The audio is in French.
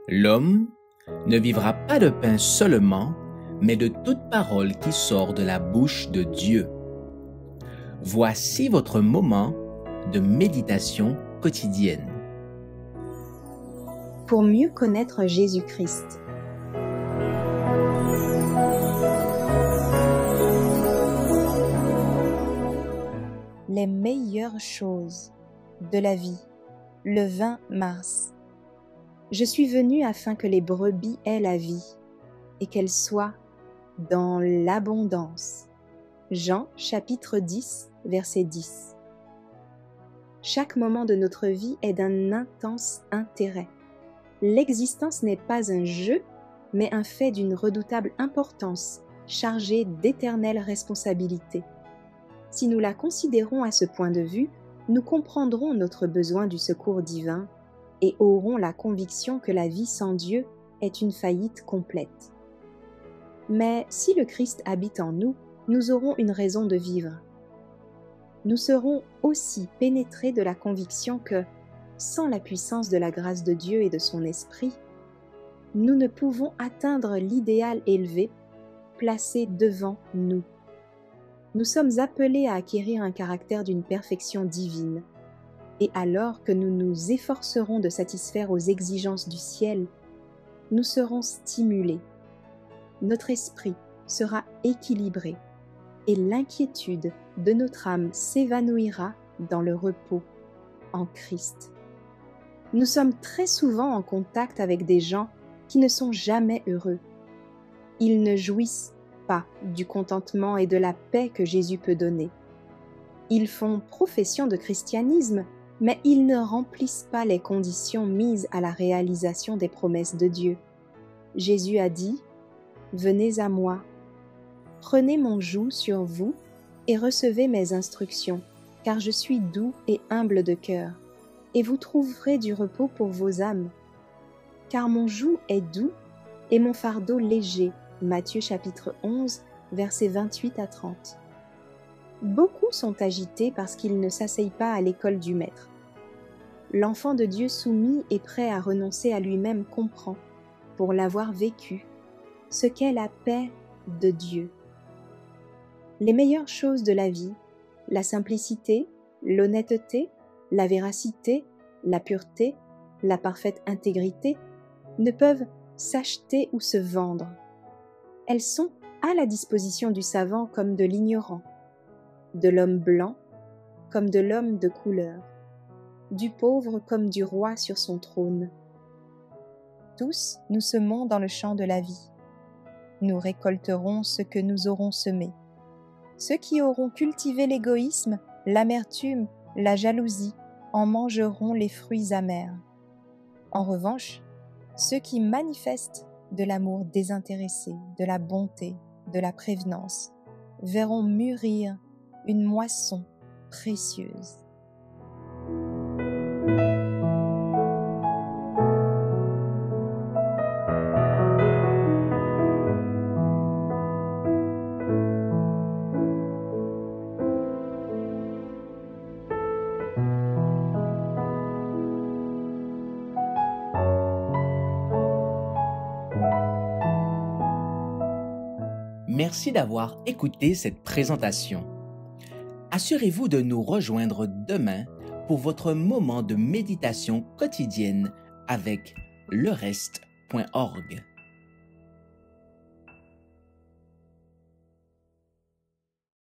L'homme ne vivra pas de pain seulement, mais de toute parole qui sort de la bouche de Dieu. Voici votre moment de méditation quotidienne. Pour mieux connaître Jésus-Christ. Les meilleures choses de la vie, le 20 mars. Je suis venu afin que les brebis aient la vie et qu'elles soient dans l'abondance. Jean chapitre 10, verset 10. Chaque moment de notre vie est d'un intense intérêt. L'existence n'est pas un jeu, mais un fait d'une redoutable importance, chargé d'éternelles responsabilités. Si nous la considérons à ce point de vue, nous comprendrons notre besoin du secours divin et aurons la conviction que la vie sans Dieu est une faillite complète. Mais si le Christ habite en nous, nous aurons une raison de vivre. Nous serons aussi pénétrés de la conviction que, sans la puissance de la grâce de Dieu et de son Esprit, nous ne pouvons atteindre l'idéal élevé placé devant nous. Nous sommes appelés à acquérir un caractère d'une perfection divine, et alors que nous nous efforcerons de satisfaire aux exigences du ciel, nous serons stimulés. Notre esprit sera équilibré, et l'inquiétude de notre âme s'évanouira dans le repos en Christ. Nous sommes très souvent en contact avec des gens qui ne sont jamais heureux. Ils ne jouissent pas du contentement et de la paix que Jésus peut donner. Ils font profession de christianisme, mais ils ne remplissent pas les conditions mises à la réalisation des promesses de Dieu. Jésus a dit « Venez à moi, prenez mon joug sur vous et recevez mes instructions, car je suis doux et humble de cœur, et vous trouverez du repos pour vos âmes. Car mon joug est doux et mon fardeau léger. » Matthieu chapitre 11, versets 28 à 30. Beaucoup sont agités parce qu'ils ne s'asseyent pas à l'école du Maître. L'enfant de Dieu soumis et prêt à renoncer à lui-même comprend, pour l'avoir vécu, ce qu'est la paix de Dieu. Les meilleures choses de la vie, la simplicité, l'honnêteté, la véracité, la pureté, la parfaite intégrité, ne peuvent s'acheter ou se vendre. Elles sont à la disposition du savant comme de l'ignorant, de l'homme blanc comme de l'homme de couleur, du pauvre comme du roi sur son trône. Tous nous semons dans le champ de la vie. Nous récolterons ce que nous aurons semé. Ceux qui auront cultivé l'égoïsme, l'amertume, la jalousie, en mangeront les fruits amers. En revanche, ceux qui manifestent de l'amour désintéressé, de la bonté, de la prévenance, verront mûrir une moisson précieuse. Merci d'avoir écouté cette présentation. Assurez-vous de nous rejoindre demain pour votre moment de méditation quotidienne avec lereste.org.